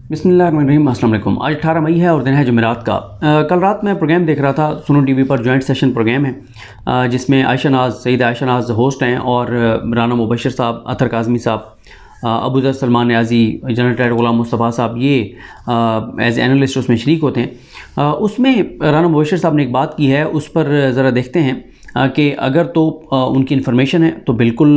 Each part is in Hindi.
बिस्मिल्लाहिर्रहमानिर्रहीम, अस्सलाम वालेकुम। आज 18 मई है और दिन है जुमेरात का। कल रात मैं प्रोग्राम देख रहा था, सुनो टीवी पर जॉइंट सेशन प्रोग्राम है जिसमें आयशा नाज, सईद आयशा नाज होस्ट हैं और राना मुबशर साहब, अतर काज़मी साहब, अबू ज़र सलमान न्याज़ी, जनरल टायर ग़ुलाम मुस्तफ़ा साहब ये एज एनालिस्ट उसमें शरीक होते हैं। उसमें राना मुबशर साहब ने एक बात की है, उस पर ज़रा देखते हैं कि अगर तो उनकी इन्फॉर्मेशन है तो बिल्कुल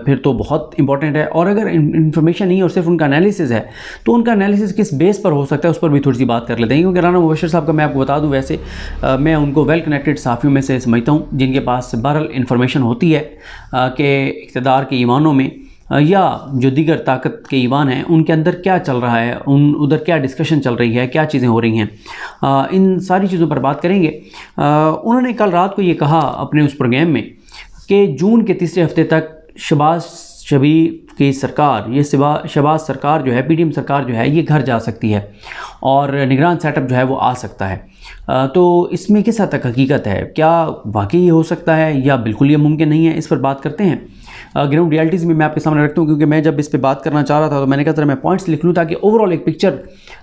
फिर तो बहुत इंपॉर्टेंट है, और अगर इन्फॉर्मेशन नहीं है और सिर्फ उनका एनालिसिस है तो उनका एनालिसिस किस बेस पर हो सकता है, उस पर भी थोड़ी सी बात कर लेते हैं। क्योंकि राना मुबशर साहब का मैं आपको बता दूं, वैसे मैं उनको वेल कनेक्टेड सहाफ़ियों में से समझता हूँ जिनके पास बहरहाल इन्फॉर्मेशन होती है कि इक़्तिदार के ईवानों में या जो दीगर ताकत के ईवान हैं उनके अंदर क्या चल रहा है, उधर क्या डिस्कशन चल रही है, क्या चीज़ें हो रही हैं, इन सारी चीज़ों पर बात करेंगे। उन्होंने कल रात को ये कहा अपने उस प्रोग्राम में कि जून के तीसरे हफ्ते तक शहबाज शरीफ की सरकार, ये शहबाज सरकार जो है, PDM सरकार जो है, ये घर जा सकती है और निगरान सेटअप जो है वो आ सकता है। तो इसमें किस हद तक हकीकत है, क्या वाकई ये हो सकता है या बिल्कुल ये मुमकिन नहीं है, इस पर बात करते हैं। ग्राउंड रियलिटीज़ में मैं आपके सामने रखता हूँ, क्योंकि मैं जब इस पे बात करना चाह रहा था तो मैंने कहा मैं पॉइंट्स लिख लूँ ताकि ओवरऑल एक पिक्चर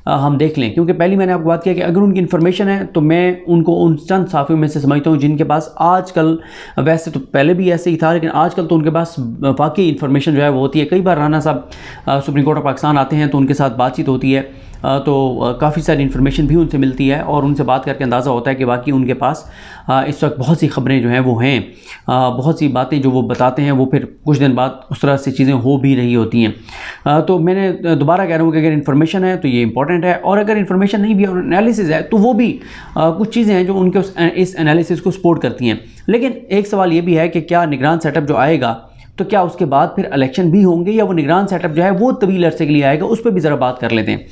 हम देख लें। क्योंकि पहले मैंने आपको बात किया कि अगर उनकी इन्फॉर्मेशन है तो मैं उनको उन चंद साफ़ियों में से समझता हूँ जिनके पास आजकल, वैसे तो पहले भी ऐसे ही था लेकिन आजकल तो उनके पास वाकई इन्फॉर्मेशन जो है वो होती है। कई बार राना साहब सुप्रीम कोर्ट ऑफ पाकिस्तान आते हैं तो उनके साथ बातचीत होती है, तो काफ़ी सारी इन्फॉर्मेशन भी उनसे मिलती है और उनसे बात करके अंदाज़ा होता है कि वाकई उनके पास इस वक्त बहुत सी ख़बरें जो हैं वो हैं, बहुत सी बातें जो वो बताते हैं वो फिर कुछ दिन बाद उस तरह से चीज़ें हो भी रही होती हैं। तो मैंने दोबारा कह रहा हूँ कि अगर इन्फॉर्मेशन है तो ये इंपॉर्टेंट है, और अगर इन्फॉर्मेशन नहीं भी और एनालिसिस है तो वो भी कुछ चीज़ें हैं जो उनके इस एनालिसिस को सपोर्ट करती हैं। लेकिन एक सवाल ये भी है कि क्या निगरान सेटअप जो आएगा तो क्या उसके बाद फिर इलेक्शन भी होंगे या वो निगरान सेटअप जो है वो तवील अरसे के लिए आएगा, उस पर भी ज़रा बात कर लेते हैं।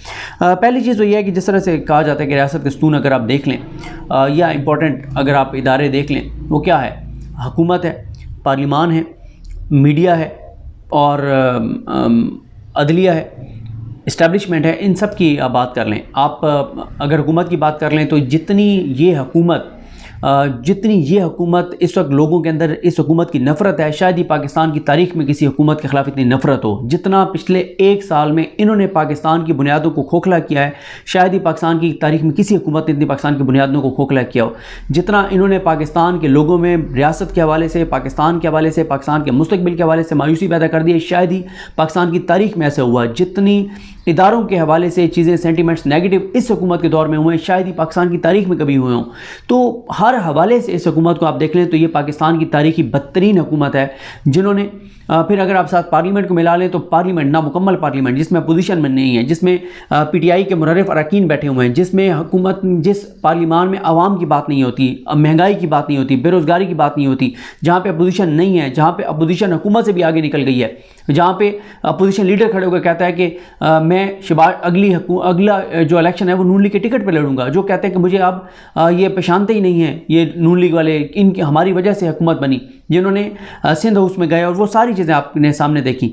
पहली चीज़ तो ये है कि जिस तरह से कहा जाता है कि रियासत के सतून अगर आप देख लें या इंपॉर्टेंट अगर आप इदारे देख लें, वो क्या है? हुकूमत है, पार्लिमान है, मीडिया है और अदलिया है, इस्टेब्लिशमेंट है। इन सब की आप बात कर लें। आप अगर हुकूमत की बात कर लें तो जितनी ये हुकूमत इस वक्त लोगों के अंदर इस हुकूमत की नफ़रत है, शायद ही पाकिस्तान की तारीख़ में किसी हुकूमत के ख़िलाफ़ इतनी नफ़रत हो जितना पिछले एक साल में इन्होंने पाकिस्तान की बुनियादों को खोखला किया है। शायद ही पाकिस्तान की तारीख़ में किसी हुकूमत ने इतनी पाकिस्तान की बुनियादों को खोखला किया हो जितना इन्होंने पाकिस्तान के लोगों में रियासत के हवाले से, पाकिस्तान के हवाले से, पाकिस्तान के मुस्तकबिल के हवाले से मायूसी पैदा कर दी है। शायद ही पाकिस्तान की तारीख़ में ऐसा हुआ। जितनी इदारों के हवाले से चीज़ें, सेंटिमेंट्स नेगेटिव इस हुकूमत के दौर में हुए हैं, शायद ही पाकिस्तान की तारीख़ में कभी हुए हों। तो हर हवाले से इस हुकूमत को आप देख लें तो ये पाकिस्तान की तारीख़ी बदतरीन हुकूमत है, जिन्होंने फिर अगर आप साथ पार्लियामेंट को मिला लें तो पार्लियामेंट, नामुकम्मल पार्लियामेंट जिसमें अपोजिशन में नहीं है, जिसमें PTI के मुनर्रिफ अरकान बैठे हुए हैं, जिसमें हुकूमत, जिस पार्लियामान में आवाम की बात नहीं होती, महंगाई की बात नहीं होती, बेरोज़गारी की बात नहीं होती, जहाँ पे अपोजिशन नहीं है, जहाँ पे अपोजिशन हुकूमत से भी आगे निकल गई है, जहाँ पे अपोजिशन लीडर खड़े होकर कहता है कि मैं शहबाज अगला जो इलेक्शन है वो नून लीग के टिकट पर लड़ूंगा, जो कहते हैं कि मुझे अब ये पहचानते ही नहीं है ये नून लीग वाले, इनकी हमारी वजह से हुकूमत बनी, जिन्होंने सिंध हाउस में गए और वो सारी चीज़ें आपने सामने देखी।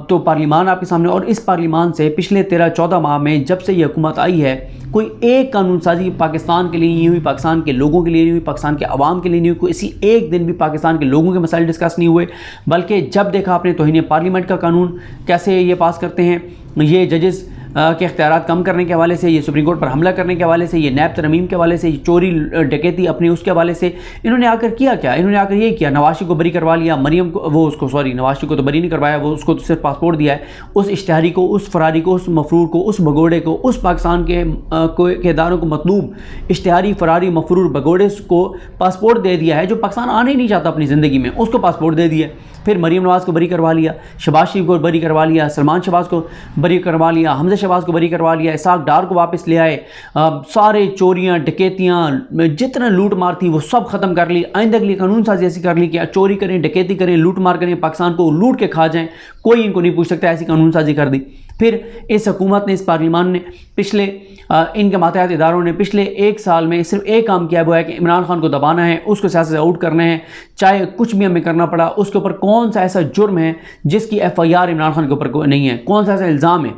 तो पार्लिमान आपके सामने, और इस पार्लिमान से पिछले 13-14 माह में जब से ये हुकूमत आई है कोई एक कानून साजी पाकिस्तान के लिए नहीं हुई, पाकिस्तान के लोगों के लिए नहीं हुई, पाकिस्तान के अवाम के लिए नहीं हुई। कोई इसी एक दिन भी पाकिस्तान के लोगों के मसाइल डिस्कस नहीं हुए, बल्कि जब देखा आपने तौहीन पार्लियामेंट का कानून कैसे ये पास करते हैं, ये जजेस के इख्तियारात कम करने के हवाले से, ये सुप्रीम कोर्ट पर हमला करने के हवाले से, ये नैब तरमीम के हवाले से, ये चोरी डकैती अपनी उसके हवाले से, इन्होंने आकर किया क्या? इन्होंने आकर ये किया, नवाशी को बरी करवा लिया, मरियम को, वो उसको सॉरी नवाशी को तो बरी नहीं करवाया, वो उसको तो सिर्फ पासपोर्ट दिया है। उस इश्तिहारी को, उस फरारी को, उस मफरूर को, उस भगोड़े को, उस पाकिस्तान के इदारों को मतलूब इश्तिहारी, फरारी, मफरूर, भगोड़े को पासपोर्ट दे दिया है, जो पाकिस्तान आने ही नहीं चाहता अपनी ज़िंदगी में, उसको पासपोर्ट दे दिया। फिर मरीम नवाज़ को बरी करवा लिया, शहबाज शरीफ को बरी करवा लिया, सलमान शहबाज को बरी करवा लिया, हमजा शहबाज को बरी करवा लिया, इसाक डार को वापस ले आए, सारे चोरियां, डकैतियाँ, जितना लूट मार थी वो सब ख़त्म कर ली। आइंदा के लिए कानून साजी ऐसी कर ली कि चोरी करें, डकैती करें, लूट मार करें, पाकिस्तान को लूट के खा जाएँ, कोई इनको नहीं पूछ सकता, ऐसी कानून साजी कर दी। फिर इस हुकूमत ने, इस पार्लिमान ने, पिछले इनके मातहत इदारों ने पिछले एक साल में सिर्फ एक काम किया, वो है कि इमरान खान को दबाना है, उसको सियासत से आउट करना है, चाहे कुछ भी हमें करना पड़ा। उसके ऊपर कौन सा ऐसा जुर्म है जिसकी FIR इमरान खान के ऊपर नहीं है? कौन सा ऐसा इल्ज़ाम है?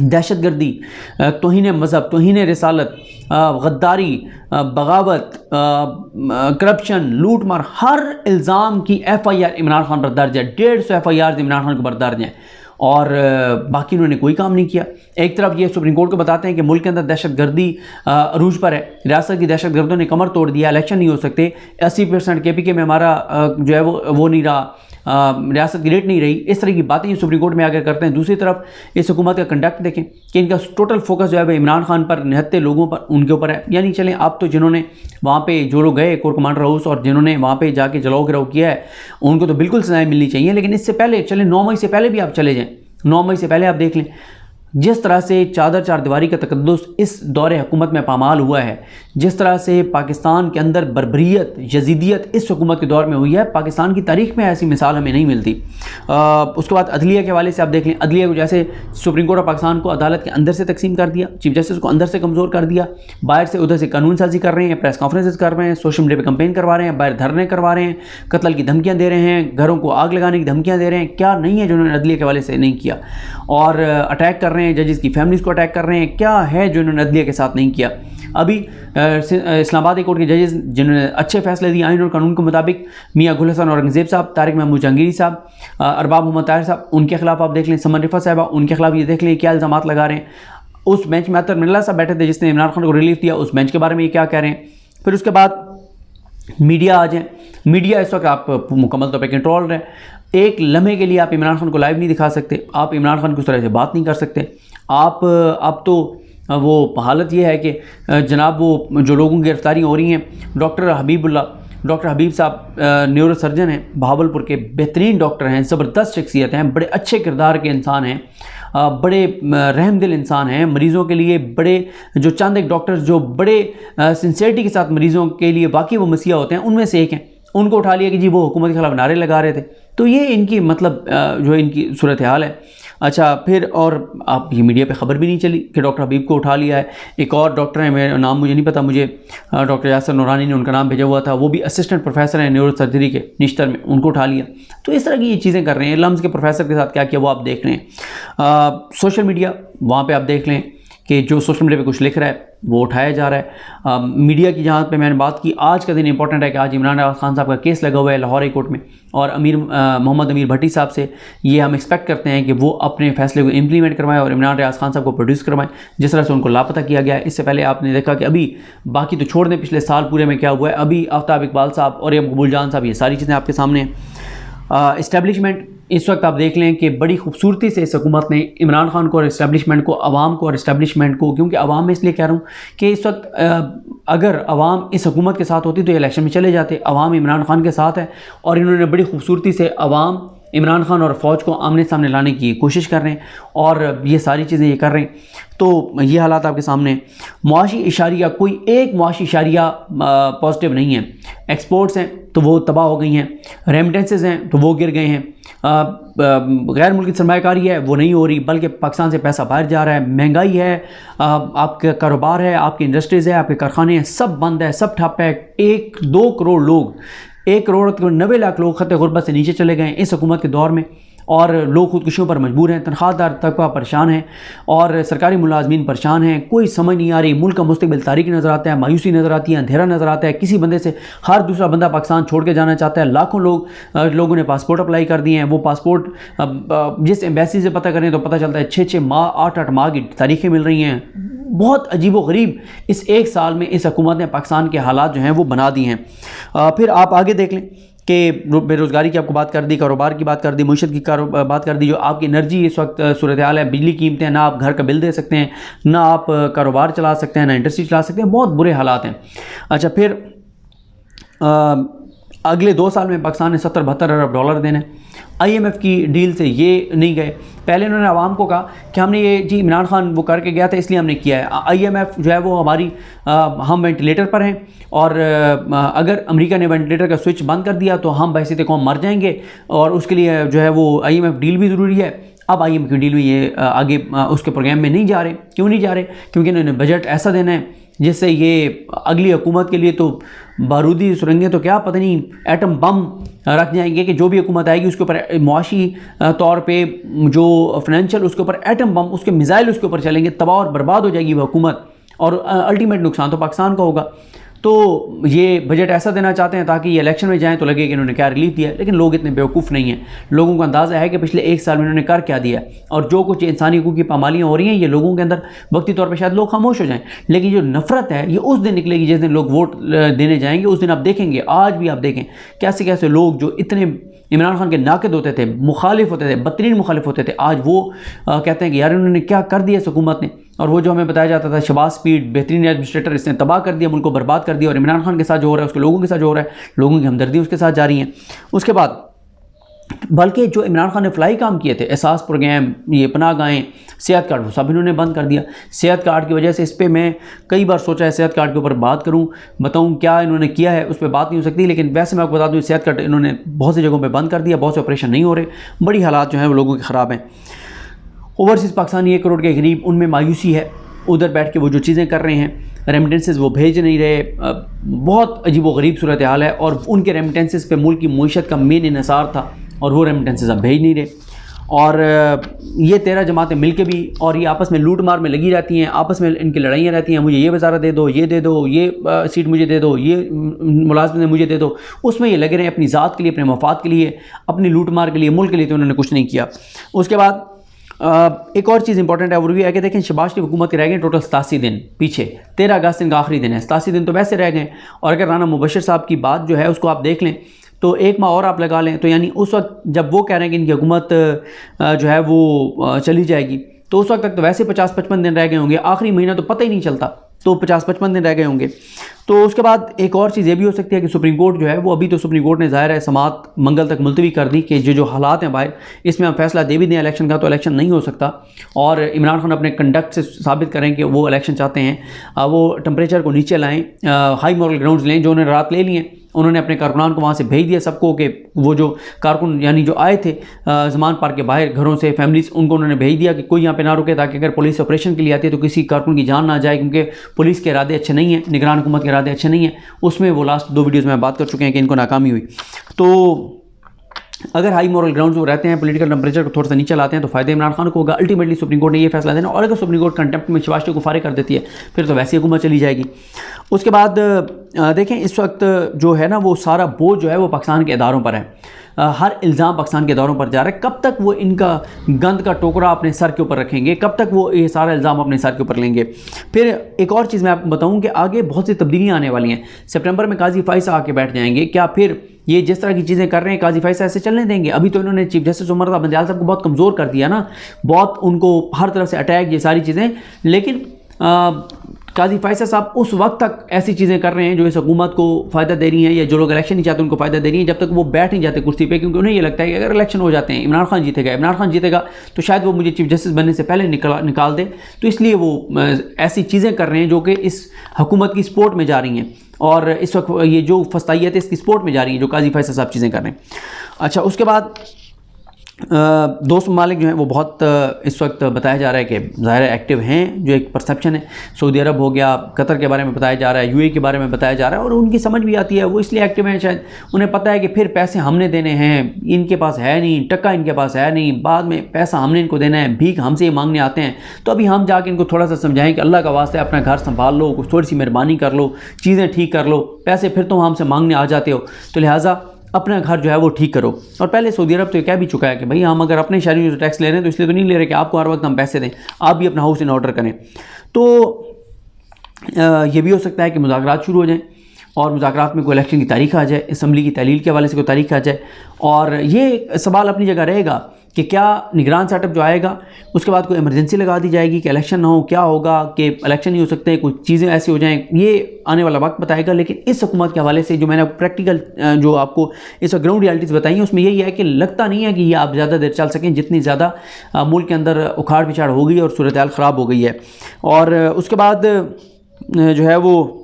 दहशतगर्दी, तौहीन मज़हब, तौहीन रिसालत, गद्दारी, बगावत, करप्शन, लूट मार, हर इल्ज़ाम की FIR इमरान खान पर दर्ज है। 150 FIR इमरान खान के ऊपर दर्ज हैं। और बाकी उन्होंने कोई काम नहीं किया। एक तरफ ये सुप्रीम कोर्ट को बताते हैं कि मुल्क के अंदर दहशतगर्दी अरूज पर है, रियासत की दहशतगर्दों ने कमर तोड़ दिया, इलेक्शन नहीं हो सकते, 80% KPK में हमारा जो है वो नहीं रहा, रियासत की रेट नहीं रही, इस तरह की बातें ये सुप्रीम कोर्ट में आकर करते हैं। दूसरी तरफ इस हुकूमत का कंडक्ट देखें कि इनका टोटल फोकस जो है वो इमरान खान पर, निहत्ते लोगों पर, उनके ऊपर है। यानी चलें आप तो जिन्होंने वहाँ पे जो लोग गए कोर कमांडर हाउस और जिन्होंने वहाँ पे जाके जलाओ गिराव किया है उनको तो बिल्कुल सजाएं मिलनी चाहिए, लेकिन इससे पहले चलें 9 मई से पहले भी आप चले जाएँ, 9 मई से पहले आप देख लें जिस तरह से चादर चार दीवारी का तकद्दुस इस दौरे हुकूमत में पामाल हुआ है, जिस तरह से पाकिस्तान के अंदर बर्बरियत, यजीदियत इस हुकूमत के दौर में हुई है, पाकिस्तान की तारीख में ऐसी मिसाल हमें नहीं मिलती। उसके बाद अदलिया के हवाले से आप देख लें, अदलिया को जैसे सुप्रीम कोर्ट ऑफ पाकिस्तान को अदालत के अंदर से तकसीम कर दिया, चीफ जस्टिस को अंदर से कमज़ोर कर दिया, बाहर से उधर से कानून साजी कर रहे हैं, प्रेस कॉन्फ्रेंसेस कर रहे हैं, सोशल मीडिया पर कंपेन करवा रहे हैं, बाहर धरने करवा रहे हैं, कत्ल की धमकियाँ दे रहे हैं, घरों को आग लगाने की धमकियाँ दे रहे हैं। क्या नहीं है जो उन्होंने अदलिया के हवाले से नहीं किया, और अटैक कर रहे हैं जजेस की फैमिलीज़ को अटैक कर रहे हैं। क्या है जो इन्होंने अदलिया के साथ नहीं किया। अभी इस्लामाबाद हाई कोर्ट के जजेस जिन्होंने अच्छे फैसले दिए आइन और कानून के मुताबिक, मियाँ गुल हसन औरंगज़ेब साहब, तारिक महमूद जहांगीरी साहब, अरबाब मोहम्मद ताहिर साहब, उनके खिलाफ आप देख लें, समन रिफा साहबा, उनके खिलाफ ये देख लें क्या इल्ज़ामात लगा रहे हैं। उस बेंच में अतर मिल्ला साहब बैठे थे जिसने इमरान खान को रिलीफ दिया, उस बेंच के बारे में ये क्या कह रहे हैं। फिर उसके बाद मीडिया आ जाए, मीडिया इस वक्त आप मुकम्मल तौर पर कंट्रोल है। एक लम्हे के लिए आप इमरान खान को लाइव नहीं दिखा सकते, आप इमरान खान की उस तरह से बात नहीं कर सकते। आप अब तो वो हालत ये है कि जनाब वो जो लोगों की गिरफ्तारी हो रही हैं, डॉक्टर हबीब साहब न्यूरो सर्जन हैं, बहावलपुर के बेहतरीन डॉक्टर हैं, ज़बरदस्त शख्सियत हैं, बड़े अच्छे किरदार के इंसान हैं, बड़े रहमदिल इंसान हैं, मरीज़ों के लिए बड़े, जो चंद एक डॉक्टर्स जो बड़े सिंसियरिटी के साथ मरीज़ों के लिए वाकई वो मसीहा होते हैं, उनमें से एक हैं। उनको उठा लिया कि जी वो हुकूमत के खिलाफ नारे लगा रहे थे। तो ये इनकी मतलब जो इनकी सूरत हाल है। अच्छा, फिर और आप ये मीडिया पे ख़बर भी नहीं चली कि डॉक्टर हबीब को उठा लिया है। एक और डॉक्टर है, मेरा नाम मुझे नहीं पता, मुझे डॉक्टर यासर नूरानी ने उनका नाम भेजा हुआ था, वो भी असिस्टेंट प्रोफेसर हैं न्यूरो सर्जरी के निश्तर में, उनको उठा लिया। तो इस तरह की ये चीज़ें कर रहे हैं। लम्स के प्रोफेसर के साथ क्या किया वो आप देख रहे हैं। सोशल मीडिया, वहाँ पर आप देख लें कि जो सोशल मीडिया पे कुछ लिख रहा है वो उठाया जा रहा है। मीडिया की जहाँ पे मैंने बात की, आज का दिन इंपॉर्टेंट है कि आज इमरान खान साहब का केस लगा हुआ है लाहौर हाई कोर्ट में, और मोहम्मद अमीर भट्टी साहब से ये हम एक्सपेक्ट करते हैं कि वो अपने फैसले को इम्प्लीमेंट करवाएं और इमरान रियाज खान साहब को प्रोड्यूस करवाएं, जिस तरह से उनको लापता किया गया है। इससे पहले आपने देखा कि अभी बाकी तो छोड़ दें पिछले साल पूरे में क्या हुआ है, अभी आफ्ताब इकबाल साहब और ये मकबूल जान साहब, ये सारी चीज़ें आपके सामने हैं। इस्टेब्लिशमेंट, इस वक्त आप देख लें कि बड़ी खूबसूरती से इस हुकूमत ने इमरान खान को और इस्टेब्लिशमेंट को, अवाम को और इस्टेब्लिशमेंट को, क्योंकि अवाम में इसलिए कह रहा हूँ कि इस वक्त अगर अवाम इस हुकूमत के साथ होती तो इलेक्शन में चले जाते। अवाम इमरान खान के साथ है और इन्होंने बड़ी खूबसूरती से अवाम इमरान खान और फ़ौज को आमने सामने लाने की कोशिश कर रहे हैं और ये सारी चीज़ें ये कर रहे हैं। तो ये हालात आपके सामने। मुआशी इशारिया, कोई एक मुआशी इशारिया पॉजिटिव नहीं है। एक्सपोर्ट्स हैं तो वो तबाह हो गई हैं, रेमिटेंसेस हैं तो वो गिर गए हैं, गैर मुल्की सरमायाकारी है वो नहीं हो रही, बल्कि पाकिस्तान से पैसा बाहर जा रहा है, महंगाई है, आपका कारोबार है, आपकी इंडस्ट्रीज़ है, आपके कारखाने हैं, सब बंद है, सब ठप है। 1-2 करोड़ लोग, 1 करोड़ 90 लाख लोग खत्ते गुर्बत से नीचे चले गए हैं इस हुकूमत के दौर में, और लोग खुदकुशियों पर मजबूर हैं, तनख्वाहदार तबका परेशान है और सरकारी मुलाजमीन परेशान हैं। कोई समझ नहीं आ रही, मुल्क का मुस्तकबिल तारीक नज़र आता है, मायूसी नज़र आती है, अंधेरा नज़र आता है। किसी बंदे से हर दूसरा बंदा पाकिस्तान छोड़ के जाना चाहता है। लाखों लोगों ने पासपोर्ट अप्लाई कर दिए हैं। वो पासपोर्ट जिस एम्बेसी से पता करें तो पता चलता है 6-6 माह 8-8 माह की तारीखें मिल रही हैं। बहुत अजीब व गरीब इस 1 साल में इस हुकूमत ने पाकिस्तान के हालात जो हैं वो बना दिए हैं। फिर आप आगे देख लें कि बेरोज़गारी की आपको बात कर दी, कारोबार की बात कर दी, मुआशत की बात कर दी, जो आपकी एनर्जी इस वक्त सूरत हाल है, बिजली कीमतें, ना आप घर का बिल दे सकते हैं, ना आप कारोबार चला सकते हैं, ना इंडस्ट्री चला सकते हैं, बहुत बुरे हालात हैं। अच्छा, फिर अगले 2 साल में पाकिस्तान ने 70-72 अरब डॉलर देने। IMF की डील से ये नहीं गए। पहले उन्होंने आवाम को कहा कि हमने ये जी इमरान खान वो करके गया था इसलिए हमने किया है। IMF जो है वो हमारी हम वेंटिलेटर पर हैं और अगर अमेरिका ने वेंटिलेटर का स्विच बंद कर दिया तो हम बहसीत कौम मर जाएंगे, और उसके लिए जो है वो IMF डील भी ज़रूरी है। अब IMF की डील में ये आगे उसके प्रोग्राम में नहीं जा रहे। क्यों नहीं जा रहे? क्योंकि इन्होंने बजट ऐसा देना है जिससे ये अगली हुकूमत के लिए तो बारूदी सुरंगें तो क्या पता नहीं एटम बम रख जाएंगे कि जो भी हुकूमत आएगी उसके ऊपर मुआशी तौर पे जो फाइनेंशियल उसके ऊपर एटम बम, उसके मिसाइल उसके ऊपर चलेंगे, तबाह और बर्बाद हो जाएगी वह हुकूमत, और अल्टीमेट नुकसान तो पाकिस्तान का होगा। तो ये बजट ऐसा देना चाहते हैं ताकि ये इलेक्शन में जाएं तो लगे कि इन्होंने क्या रिलीफ दिया, लेकिन लोग इतने बेवकूफ़ नहीं हैं। लोगों को अंदाज़ा है कि पिछले 1 साल में इन्होंने कर क्या दिया, और जो कुछ इंसानी हकूक़ की पामालियाँ हो रही हैं ये लोगों के अंदर वक्ती तौर पर शायद लोग खामोश हो जाएँ, लेकिन जो नफ़रत है ये उस दिन निकलेगी जिस दिन लोग वोट देने जाएंगे। उस दिन आप देखेंगे, आज भी आप देखें कैसे कैसे लोग जो इतने इमरान खान के नाक़िद होते थे, मुखालिफ होते थे, बदतरीन मुखालिफ होते थे, आज वो कहते हैं कि यार इन्होंने क्या कर दिया इस हुकूमत ने। और वो जो हमें बताया जाता था शहबाज स्पीड बेहतरीन एडमिनिस्ट्रेटर, इसने तबाह कर दिया, मुल्क को बर्बाद कर दिया, और इमरान खान के साथ जो हो रहा है उसके लोगों के साथ जो हो रहा है, लोगों की हमदर्दी उसके साथ जा रही है। उसके बाद बल्कि जो इमरान खान ने फ्लाई काम किए थे, एहसास प्रोग्राम, ये पनाह गाहें, सेहत कार्ड, वो सब इन्होंने बंद कर दिया। सेहत कार्ड की वजह से इस पर मैं कई बार सोचा है सेहत कार्ड के ऊपर बात करूं, बताऊं क्या इन्होंने किया है, उस पर बात नहीं हो सकती, लेकिन वैसे मैं आपको बता दूं सेहत कार्ड इन्होंने बहुत सी जगहों पे बंद कर दिया, बहुत से ऑपरेशन नहीं हो रहे, बड़ी हालात जो हैं वो लोगों के ख़राब हैं। ओवरसीज़ पाकिस्तानी 1 करोड़ के करीब, उनमें मायूसी है, उधर बैठ के वो जो चीज़ें कर रहे हैं, रेमिटेंसेस वो भेज नहीं रहे, बहुत अजीब व गरीब सूरत हाल है, और उनके रेमिटेंसेस पे मुल्क की मईशत का मेन इन्हिसार था, और वो रेमिटेंसेस अब भेज नहीं रहे। और ये 13 जमातें मिलके भी, और ये आपस में लूट मार में लगी रहती हैं, आपस में इनकी लड़ाइयाँ रहती हैं, मुझे ये वज़ारत दे दो, ये दे दो, ये सीट मुझे दे दो, ये मुलाजमत मुझे दे दो, उसमें ये लगे रहे अपनी ज़ात के लिए, अपने मफाद के लिए, अपनी लूट मार के लिए, मुल्क के लिए तो उन्होंने कुछ नहीं किया। उसके बाद एक और चीज़ इंपॉर्टेंट है वो भी है कि देखें शहबाज की हुकूमत के रह गए टोटल 87 दिन पीछे, 13 अगस्त इनका आखिरी दिन है, 87 दिन तो वैसे रह गए। और अगर राना मुबशर साहब की बात जो है उसको आप देख लें तो 1 माह और आप लगा लें, तो यानी उस वक्त जब वो कह रहे हैं कि इनकी हुकूमत जो है वो चली जाएगी, तो उस वक्त तक तो वैसे 50-55 दिन रह गए होंगे, आखिरी महीना तो पता ही नहीं चलता, तो 50-55 दिन रह गए होंगे। तो उसके बाद एक और चीज़ ये भी हो सकती है कि सुप्रीम कोर्ट जो है वो, अभी तो सुप्रीम कोर्ट ने ज़ाहिर है समाअत मंगल तक मुलतवी कर दी कि जो हालात हैं बाहर, इसमें हम फैसला दे भी दें इलेक्शन का तो इलेक्शन नहीं हो सकता, और इमरान खान अपने कंडक्ट से साबित करें कि वो इलेक्शन चाहते हैं, वो टेम्परेचर को नीचे लाएँ, हाई मॉरल ग्राउंड्स लें, जो उन्होंने रात ले लिए, उन्होंने अपने कारकुनान को वहाँ से भेज दिया सबको, कि वो जो कारकुन यानी जो आए थे ज़मान पार्क के बाहर घरों से फैमिलीज, उनको उन्होंने भेज दिया कि कोई यहाँ पे ना रुके, ताकि अगर पुलिस ऑपरेशन के लिए आती है तो किसी कारकुन की जान ना जाए, क्योंकि पुलिस के इरादे अच्छे नहीं हैं, निगरान हुकूमत के इरादे अच्छे नहीं हैं। उसमें वो लास्ट 2 वीडियोज़ में बात कर चुके हैं कि इनको नाकामी हुई। तो अगर हाई मॉरल ग्राउंड्स वो रहते हैं, पॉलिटिकल टेम्परेचर को थोड़ा सा नीचे लाते हैं, तो फ़ायदा इमरान खान को होगा। अल्टीमेटली सुप्रीम कोर्ट ने ये फैसला देना, और अगर सुप्रीम कोर्ट कंटेम्प्ट में शहबाज को फारिग कर देती है फिर तो वैसी हुकूमत चली जाएगी। उसके बाद देखें इस वक्त जो है ना वो सारा बोझ जो है वो पाकिस्तान के इदारों पर है, हर इल्ज़ाम पाकिस्तान के इदारों पर जा रहा है। कब तक वो इनका गंद का टोकरा अपने सर के ऊपर रखेंगे, कब तक वो ये सारा इल्ज़ाम अपने सर के ऊपर लेंगे। फिर एक और चीज़ मैं आपको बताऊं कि आगे बहुत सी तब्दीलियाँ आने वाली हैं। सितंबर में काजी फ़ाइज़ आके बैठ जाएंगे, क्या फिर ये जिस तरह की चीज़ें कर रहे हैं काजी फ़ाइज़ ऐसे चलने देंगे? अभी तो इन्होंने चीफ जस्टिस उमर बंदयाल साहब को बहुत कमज़ोर कर दिया ना, बहुत उनको हर तरफ से अटैक, ये सारी चीज़ें, लेकिन काजी फ़ाइज़ साहब उस वक्त तक ऐसी चीज़ें कर रहे हैं जो इस हुकूमत को फ़ायदा दे रही हैं, या जो लोग इलेक्शन नहीं चाहते उनको फ़ायदा दे रही हैं, जब तक वो बैठ नहीं जाते कुर्सी पे, क्योंकि उन्हें ये लगता है कि अगर इलेक्शन हो जाते हैं, इमरान खान जीतेगा तो शायद वो मुझे चीफ जस्टिस बनने से पहले निकाल दे, तो इसलिए वो ऐसी चीज़ें कर रहे हैं जो कि इस हुकूमत की सपोर्ट में जा रही हैं, और इस वक्त ये जो फस्तायत है इसकी सपोर्ट में जा रही है, जो काजी फ़ाइज़ साहब चीज़ें कर रहे हैं। अच्छा, उसके बाद दोस्त ममालिक जो हैं वो बहुत इस वक्त बताया जा रहा है कि ज़ाहिर एक्टिव हैं, जो एक परसेप्शन है। सऊदी अरब हो गया, कतर के बारे में बताया जा रहा है, यूएई के बारे में बताया जा रहा है, और उनकी समझ भी आती है, वो इसलिए एक्टिव हैं, शायद उन्हें पता है कि फिर पैसे हमने देने हैं, इनके पास है नहीं, टक्का इनके पास है नहीं, बाद में पैसा हमने इनको देना है, भीख हमसे ही मांगने आते हैं, तो अभी हम जाके इनको थोड़ा सा समझाएं कि अल्लाह का वास्ते अपना घर संभाल लो, कुछ थोड़ी सी मेहरबानी कर लो, चीज़ें ठीक कर लो, पैसे फिर तो हमसे मांगने आ जाते हो, तो लिहाजा अपना घर जो है वो ठीक करो। और पहले सऊदी अरब तो ये कह भी चुका है कि भाई हम अगर अपने शहरी जो टैक्स ले रहे हैं तो इसलिए तो नहीं ले रहे कि आपको हर वक्त हम पैसे दें, आप भी अपना हाउस इन ऑर्डर करें। तो ये भी हो सकता है कि मुज़ाकरात शुरू हो जाएं, और मुज़ाकरात में कोई इलेक्शन की तारीख आ जाए, असम्बली की तहलील के हवाले से कोई तारीख आ जाए, और ये सवाल अपनी जगह रहेगा कि क्या निगरान सेटअप जो आएगा उसके बाद कोई इमरजेंसी लगा दी जाएगी कि इलेक्शन ना हो, क्या होगा कि इलेक्शन नहीं हो सकते, कुछ चीज़ें ऐसी हो जाएं, ये आने वाला वक्त बताएगा। लेकिन इस हुकूमत के हवाले से जो मैंने प्रैक्टिकल जो आपको इस ग्राउंड रियलिटीज़ बताई हैं उसमें यही है कि लगता नहीं है कि ये आप ज़्यादा देर चल सकें, जितनी ज़्यादा मुल्क के अंदर उखाड़ पिछाड़ हो गई और सूरत हाल ख़राब हो गई है। और उसके बाद जो है वो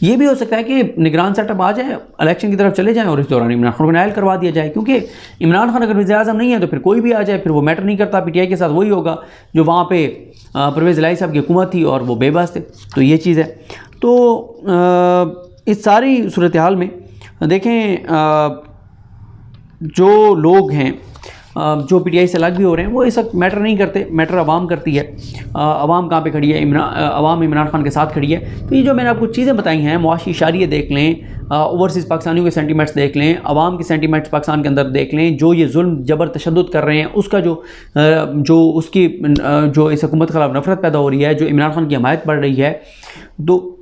ये भी हो सकता है कि निगरान सेटअप आ जाए, इलेक्शन की तरफ चले जाएं, और इस दौरान इमरान खान को नायल करवा दिया जाए, क्योंकि इमरान खान अगर वज़ीर आज़म नहीं है तो फिर कोई भी आ जाए, फिर वो मैटर नहीं करता। पीटीआई के साथ वही होगा जो वहाँ पे परवेज़ इलाही साहब की हुकूमत थी और वो बेबस थे, तो ये चीज़ है। तो इस सारी सूरत हाल में देखें जो लोग हैं जो PTI से अलग भी हो रहे हैं वो इस वक्त मैटर नहीं करते, मैटर अवाम करती है। अवाम कहाँ पे खड़ी है, अवाम इमरान खान के साथ खड़ी है। तो ये जो मैंने आपको चीज़ें बताई हैं, मुआशी इशारिये देख लें, ओवरसीज़ पाकिस्तानियों के सेंटीमेंट्स देख लें, अवाम के सेंटीमेंट्स पाकिस्तान के अंदर देख लें, जो ये जुल्म जबर तशद्दुद कर रहे हैं उसका जो उसकी जो इस हुकूमत के खिलाफ नफरत पैदा हो रही है, जो इमरान खान की हमायत बढ़ रही है। तो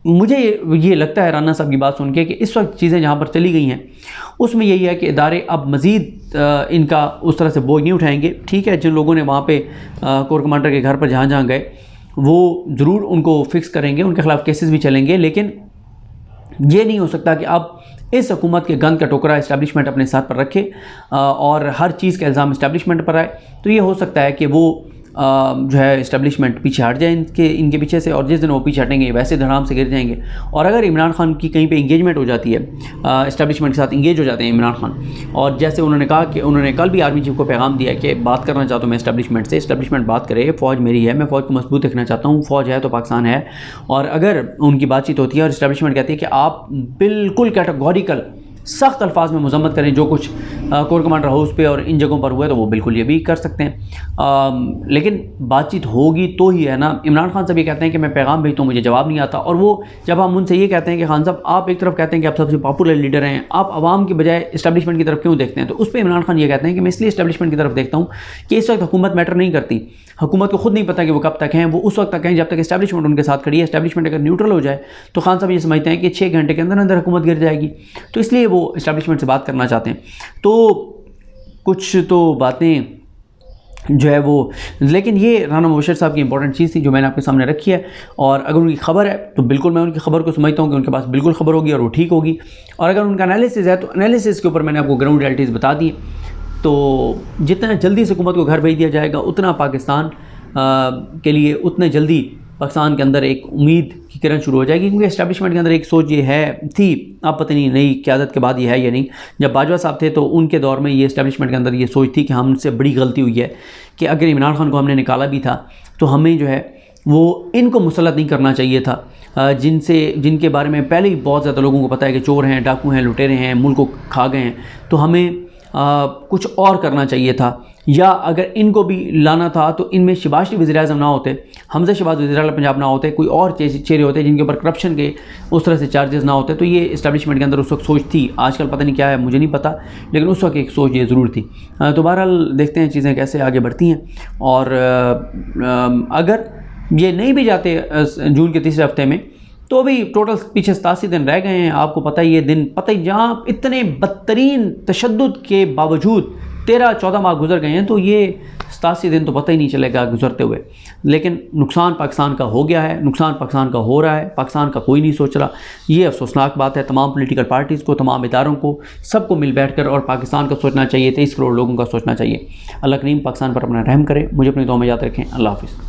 मुझे ये लगता है राना साहब की बात सुन के कि इस वक्त चीज़ें जहाँ पर चली गई हैं उसमें यही है कि इदारे अब मज़ीद इनका उस तरह से बोझ नहीं उठाएंगे। ठीक है, जिन लोगों ने वहाँ पे कोर कमांडर के घर पर जहाँ गए वो ज़रूर उनको फिक्स करेंगे, उनके खिलाफ केसेस भी चलेंगे, लेकिन ये नहीं हो सकता कि अब इस हुकूमत के गंद का टोकरा इस्टेब्लिशमेंट अपने साथ पर रखे और हर चीज़ का इल्ज़ाम इस्टेब्लिशमेंट पर आए। तो ये हो सकता है कि वो जो है इस्टेब्लिशमेंट पीछे हट जाए इनके पीछे से, और जिस दिन वो पीछे हटेंगे वैसे धड़ाम से गिर जाएंगे। और अगर इमरान खान की कहीं पे इंगेजमेंट हो जाती है, इस्टेब्लिशमेंट के साथ इंगेज हो जाते हैं इमरान खान, और जैसे उन्होंने कहा कि उन्होंने कल भी आर्मी चीफ को पैगाम दिया कि बात करना चाहता हूँ मैं इस्टेब्लिशमेंट से, इस्टेब्लिशमेंट बात करे, फ़ौज मेरी है, मैं फ़ौज को मजबूत देखना चाहता हूँ, फ़ौज है तो पाकिस्तान है। और अगर उनकी बातचीत होती है और इस्टेब्लिशमेंट कहती है कि आप बिल्कुल कैटेगोरिकल सख्त अल्फाज में मजम्मत करें जो कुछ कोर कमांडर हाउस पे और इन जगहों पर हुआ है, तो वो बिल्कुल ये भी कर सकते हैं। लेकिन बातचीत होगी तो ही है ना। इमरान खान साहब ये कहते हैं कि मैं पैगाम भेजता हूँ मुझे जवाब नहीं आता, और वो जब हम उनसे ये कहते हैं कि खान साहब आप एक तरफ कहते हैं कि आप सबसे पॉपुलर लीडर हैं, आप आवाम की बजाय इस्टेब्लिशमेंट की तरफ क्यों देखते हैं, तो उस पर इमरान खान ये कहते हैं कि मैं इसलिए इस्टेब्लिशमेंट की तरफ देखता हूँ कि इस वक्त हुकूमत मैटर नहीं करती, हुकूमत को खुद नहीं पता कि वो कब तक हैं, वो उस वक्त तक हैं जब तक इस्टेब्लिशमेंट उनके साथ खड़ी है। इस्टेब्लिशमेंट अगर न्यूट्रल हो जाए तो खान साहब ये समझते हैं कि 6 घंटे के अंदर अंदर हुकूमत गिर जाएगी, तो इसलिए वो इस्टेब्लिशमेंट से बात करना चाहते हैं। तो कुछ तो बातें जो है वो, लेकिन ये राना मुबशर साहब की इंपॉर्टेंट चीज़ थी जो मैंने आपके सामने रखी है, और अगर उनकी खबर है तो बिल्कुल मैं उनकी खबर को समझता हूँ कि उनके पास बिल्कुल खबर होगी और वो ठीक होगी, और अगर उनका एनालिसिस है तो एनालिसिस के ऊपर मैंने आपको ग्राउंड रियलिटीज़ बता दी। तो जितना जल्दी से हुकूमत को घर भेज दिया जाएगा उतना पाकिस्तान के लिए उतने जल्दी पाकिस्तान के अंदर एक उम्मीद की किरण शुरू हो जाएगी, क्योंकि एस्टेब्लिशमेंट के अंदर एक सोच ये है थी, आप पता नहीं नई क़यादत के बाद ये है या नहीं। जब बाजवा साहब थे तो उनके दौर में ये एस्टेब्लिशमेंट के अंदर ये सोच थी कि हमसे बड़ी गलती हुई है कि अगर इमरान खान को हमने निकाला भी था तो हमें जो है वो इनको मुसल्लत नहीं करना चाहिए था, जिनके बारे में पहले ही बहुत ज़्यादा लोगों को पता है कि चोर हैं, डाकू हैं, लुटेरे हैं, मुल्क को खा गए हैं, तो हमें कुछ और करना चाहिए था। या अगर इनको भी लाना था तो इनमें शहबाज शरीफ वज़ीर-ए-आज़म ना होते, हमज़ा शहबाज वज़ीर-ए-आला पंजाब ना होते, कोई और चेहरे होते जिनके ऊपर करप्शन के उस तरह से चार्जेस ना होते। तो ये इस्टेब्लिशमेंट के अंदर उस वक्त सोच थी, आजकल पता नहीं क्या है मुझे नहीं पता, लेकिन उस वक्त एक सोच ये ज़रूर थी। तो बहरहाल देखते हैं चीज़ें कैसे आगे बढ़ती हैं, और अगर ये नहीं भी जाते जून के तीसरे हफ्ते में तो भी टोटल पीछे 87 दिन रह गए हैं। आपको पता ही ये दिन, पता ही जहाँ इतने बदतरीन तशद्दुद के बावजूद 13-14 माह गुजर गए हैं, तो ये 87 दिन तो पता ही नहीं चलेगा गुजरते हुए। लेकिन नुकसान पाकिस्तान का हो गया है, नुकसान पाकिस्तान का हो रहा है, पाकिस्तान का कोई नहीं सोच रहा। ये अफसोसनाक बात है। तमाम पॉलिटिकल पार्टीज़ को, तमाम इदारों को, सबको मिल बैठ कर और पाकिस्तान का सोचना चाहिए, 23 करोड़ लोगों का सोचना चाहिए। अल्लाह करीम पाकिस्तान पर अपना रहम करे। मुझे अपनी दुआ में याद रखें। अल्लाह हाफ़िज़।